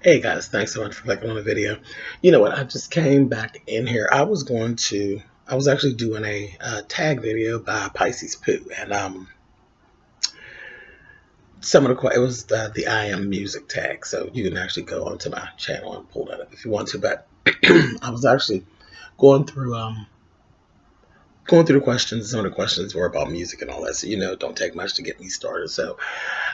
Hey guys, thanks so much for clicking on the video. You know what? I just came back in here. I was actually doing a tag video by Pisces Pooh, and some of it was the I Am Music tag, so you can actually go onto my channel and pull that up if you want to. But I was actually going through the questions. Some of the questions were about music and all that, so don't take much to get me started. So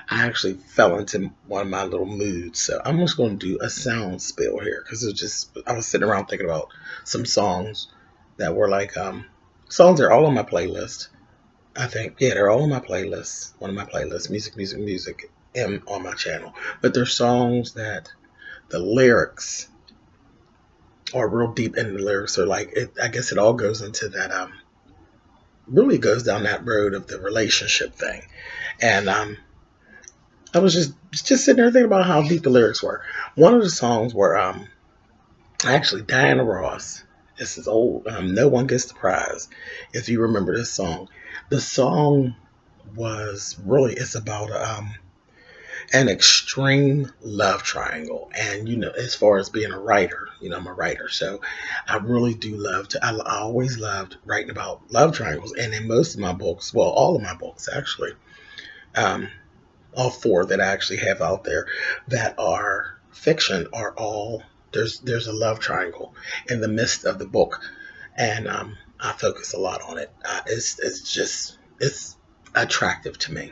I actually fell into one of my little moods. So I'm just going to do a sound spill here because I was sitting around thinking about some songs that were like songs that are all on my playlist. I think, yeah, they're all on my playlist. One of my playlists, music, and on my channel. But they're songs that the lyrics are real deep, and the lyrics are like I guess it all goes into that really goes down that road of the relationship thing, and I was just sitting there thinking about how deep the lyrics were. One of the songs were actually Diana Ross. This is old. No One Gets the Prize. If you remember this song, the song was really it's about an extreme love triangle. And as far as being a writer, I'm a writer, so I really do love to. I always loved writing about love triangles, and in most of my books, well, all of my books actually. Um, all four that I actually have out there that are fiction are all there's a love triangle in the midst of the book, and I focus a lot on it. It's attractive to me.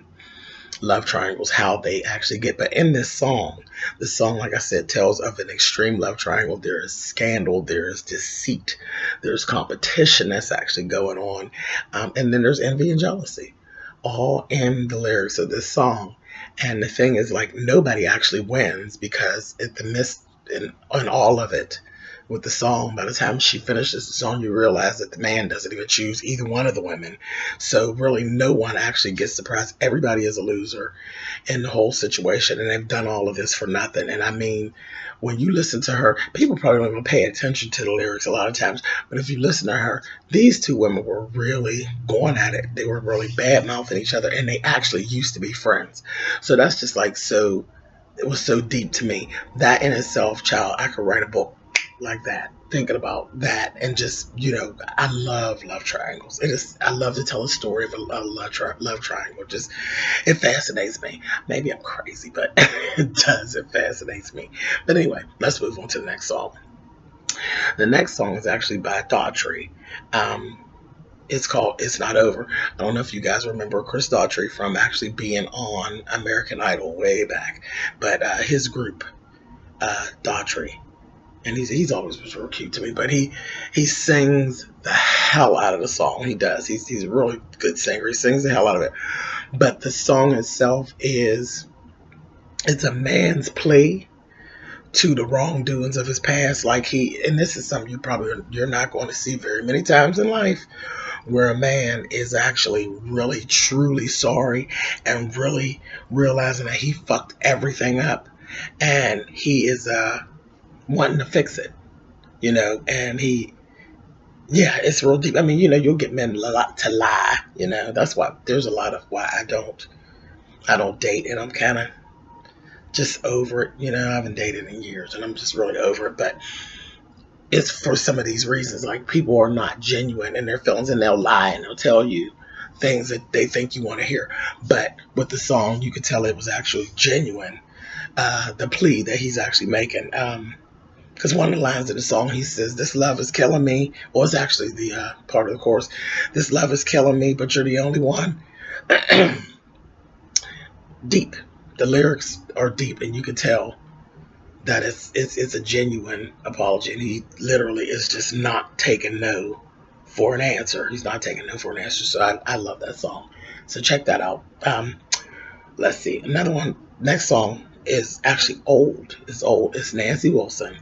Love triangles, how they actually get. But in this song, the song, like I said, tells of an extreme love triangle. There is scandal, there is deceit, there's competition that's actually going on, and then there's envy and jealousy, all in the lyrics of this song. And the thing is, like, nobody actually wins because at the midst in all of it, with the song, by the time she finishes the song, you realize that the man doesn't even choose either one of the women. So really, no one actually gets the prize. Everybody is a loser in the whole situation, and they've done all of this for nothing. And I mean, when you listen to her, people probably don't even pay attention to the lyrics a lot of times. But if you listen to her, these two women were really going at it. They were really bad mouthing each other, and they actually used to be friends. So that's just like so. It was so deep to me. That in itself, child, I could write a book like that, thinking about that, and just I love triangles. I love to tell a story of a love triangle. Just it fascinates me. Maybe I'm crazy, but it does. It fascinates me. But anyway, let's move on to the next song. The next song is actually by Daughtry. Um, it's called "It's Not Over." I don't know if you guys remember Chris Daughtry from actually being on American Idol way back, but his group, Daughtry, and he's always was real cute to me. But he sings the hell out of the song. He does. He's a really good singer. He sings the hell out of it. But the song itself it's a man's plea to the wrongdoings of his past. Like and this is something you're not going to see very many times in life, where a man is actually really truly sorry and really realizing that he fucked everything up, and he is wanting to fix it. And yeah, it's real deep. I mean, you'll get men a lot to lie. That's why there's a lot of why I don't date, and I'm kind of just over it. I haven't dated in years, and I'm just really over it. But it's for some of these reasons. Like, people are not genuine in their feelings, and they'll lie and they'll tell you things that they think you want to hear. But with the song, you could tell it was actually genuine. The plea that he's actually making. Because one of the lines of the song, he says, "This love is killing me," or it's actually the part of the chorus. "This love is killing me, but you're the only one." Deep. The lyrics are deep, and you can tell that it's a genuine apology, and he literally is just not taking no for an answer. He's not taking no for an answer. So I love that song. So check that out. Let's see, another one. Next song is actually old. It's old. It's Nancy Wilson,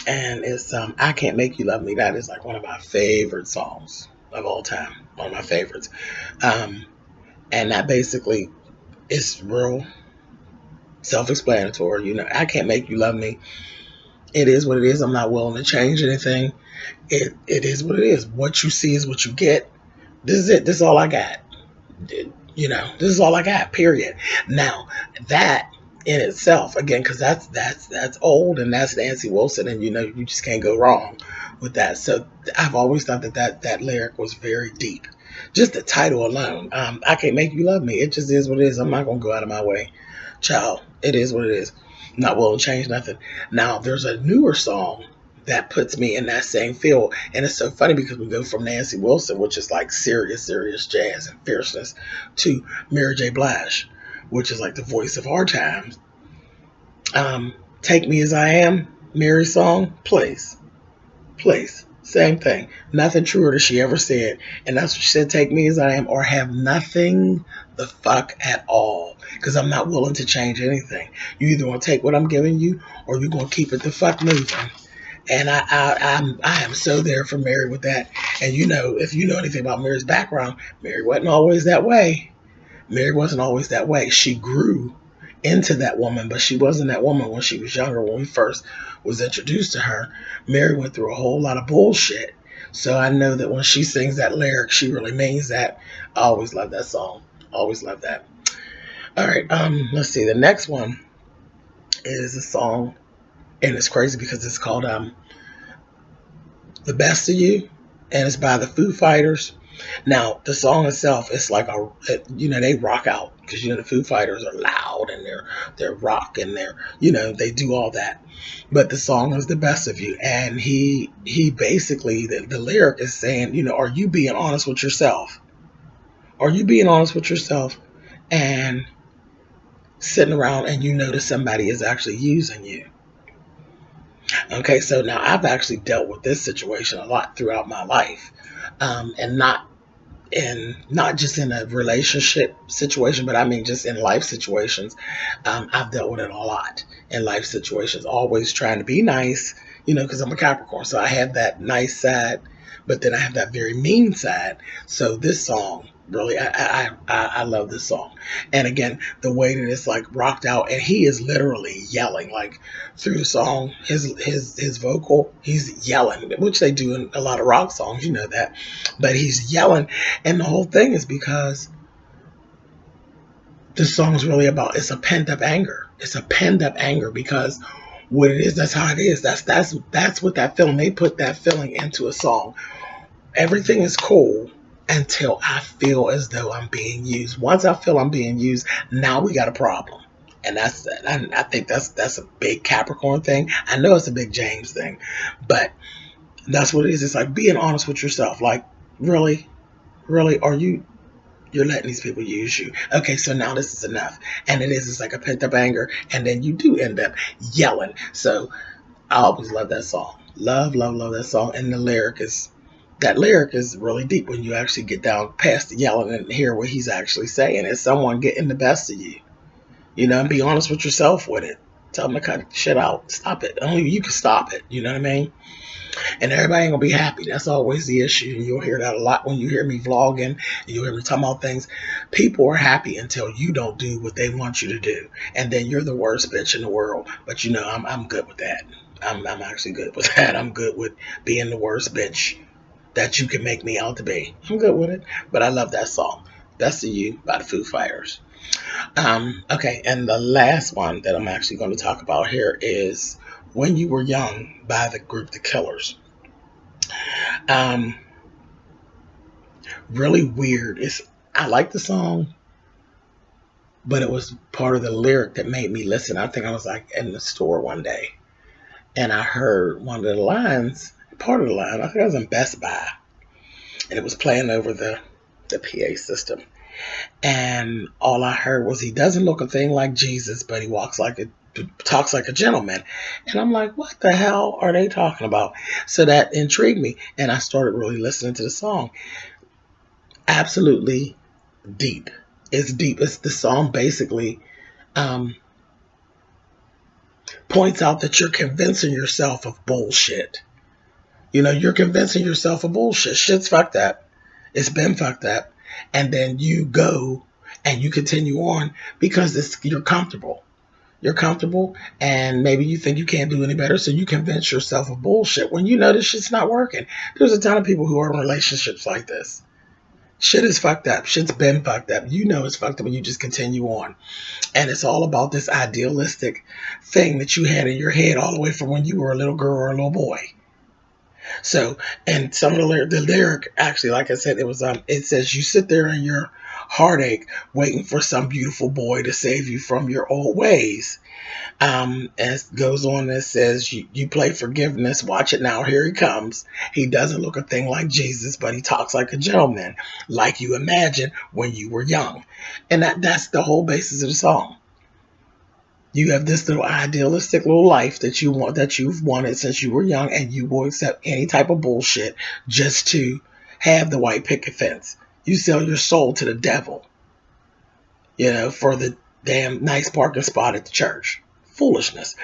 and it's "I Can't Make You Love Me." That is like one of my favorite songs of all time. One of my favorites. Um, and that basically is real self-explanatory. I can't make you love me. It is what it is. I'm not willing to change anything. It is what it is. What you see is what you get. This is it. This is all I got. This is all I got. Period. Now, that in itself, again, because that's old, and that's Nancy Wilson, and you just can't go wrong with that. So I've always thought that lyric was very deep. Just the title alone, I can't make you love me. It just is what it is. I'm not gonna go out of my way, child. It is what it is. Not willing to change nothing. Now there's a newer song that puts me in that same field, and it's so funny because we go from Nancy Wilson, which is like serious jazz and fierceness, to Mary J. Blige, which is like the voice of our times. Take Me As I Am, Mary's song, please. Same thing. Nothing truer than she ever said. And that's what she said, take me as I am, or have nothing the fuck at all. Because I'm not willing to change anything. You either want to take what I'm giving you, or you're going to keep it the fuck moving. And I am so there for Mary with that. And if you know anything about Mary's background, Mary wasn't always that way. Mary wasn't always that way. She grew into that woman, but she wasn't that woman when she was younger. When we first was introduced to her, Mary went through a whole lot of bullshit. So I know that when she sings that lyric, she really means that. I always love that song. Always love that. All right, let's see. The next one is a song, and it's crazy because it's called "The Best of You," and it's by the Foo Fighters. Now, the song itself is like they rock out because the Foo Fighters are loud and they're rock and they do all that. But the song is "The Best of You," and he basically the lyric is saying, are you being honest with yourself? Are you being honest with yourself and sitting around and you notice somebody is actually using you? Okay, so now I've actually dealt with this situation a lot throughout my life, and not just in a relationship situation, but I mean just in life situations. I've dealt with it a lot in life situations, always trying to be nice, because I'm a Capricorn, so I have that nice side, but then I have that very mean side. So this song, really, I love this song. And again, the way that it's like rocked out, and he is literally yelling like through the song. His vocal, he's yelling, which they do in a lot of rock songs, that. But he's yelling, and the whole thing is because this song is really about, it's a pent up anger. It's a pent up anger because what it is, that's how it is. That's what that feeling. They put that feeling into a song. Everything is cool until I feel as though I'm being used. Once I feel I'm being used, now we got a problem. And I think that's a big Capricorn thing. I know it's a big James thing, but that's what it is. It's like being honest with yourself. Like, really, are you're letting these people use you? Okay, so now this is enough. And it's like a pent up anger, and then you do end up yelling. So I always love that song. Love that song. And that lyric is really deep when you actually get down past the yelling and hear what he's actually saying. It's someone getting the best of you. And be honest with yourself with it. Tell them to cut shit out. Stop it. Only you can stop it. You know what I mean? And everybody ain't gonna be happy. That's always the issue. And you'll hear that a lot when you hear me vlogging, and you'll hear me talking about things. People are happy until you don't do what they want you to do. And then you're the worst bitch in the world. But I'm good with that. I'm actually good with that. I'm good with being the worst bitch that you can make me out to be. I'm good with it. But I love that song. Best of You by the Foo Fighters. Okay, and the last one that I'm actually going to talk about here is When You Were Young by the group The Killers. Really weird. I like the song, but it was part of the lyric that made me listen. I think I was like in the store one day, and I heard one of the lines, part of the line. I think I was in Best Buy, and it was playing over the PA system. And all I heard was, he doesn't look a thing like Jesus, but he talks like a gentleman. And I'm like, what the hell are they talking about? So that intrigued me, and I started really listening to the song. Absolutely deep. It's deep. It's the song basically points out that you're convincing yourself of bullshit. You're convincing yourself of bullshit. Shit's fucked up. It's been fucked up. And then you go and you continue on because you're comfortable. You're comfortable, and maybe you think you can't do any better, so you convince yourself of bullshit when you know this shit's not working. There's a ton of people who are in relationships like this. Shit is fucked up. Shit's been fucked up. You know it's fucked up and you just continue on. And it's all about this idealistic thing that you had in your head all the way from when you were a little girl or a little boy. So, and some of the lyric actually, like I said, it says you sit there in your heartache waiting for some beautiful boy to save you from your old ways. As it goes on, it says you play forgiveness. Watch it now. Here he comes. He doesn't look a thing like Jesus, but he talks like a gentleman, like you imagined when you were young. And that's the whole basis of the song. You have this little idealistic little life that you want, that you've wanted since you were young, and you will accept any type of bullshit just to have the white picket fence. You sell your soul to the devil, for the damn nice parking spot at the church. Foolishness.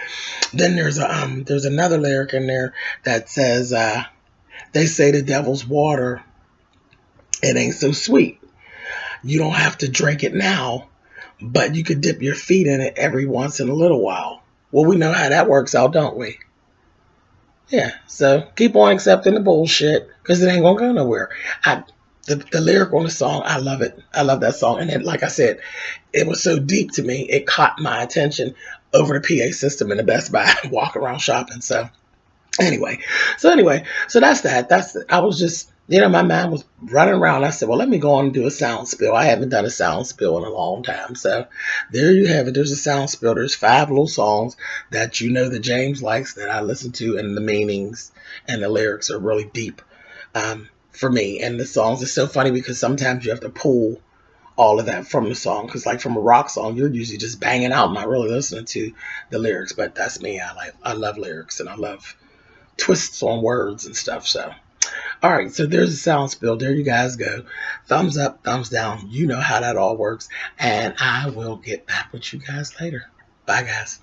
Then there's another lyric in there that says, they say the devil's water, it ain't so sweet. You don't have to drink it now, but you could dip your feet in it every once in a little while. Well, we know how that works out, don't we? Yeah, so keep on accepting the bullshit because it ain't gonna go nowhere. The lyric on the song, I love it. I love that song. And then, like I said, it was so deep to me, it caught my attention over the PA system in the Best Buy, walk around shopping. So anyway, so that's that. I was just, my mind was running around. I said, well, let me go on and do a sound spill. I haven't done a sound spill in a long time. So there you have it. There's a sound spill. There's 5 little songs that that James likes, that I listen to, and the meanings and the lyrics are really deep for me. And the songs are so funny because sometimes you have to pull all of that from the song, because like from a rock song you're usually just banging out, not really listening to the lyrics. But that's me. I love lyrics, and I love twists on words and stuff. So, all right, so there's a sound spill. There you guys go. Thumbs up, thumbs down. You know how that all works. And I will get back with you guys later. Bye, guys.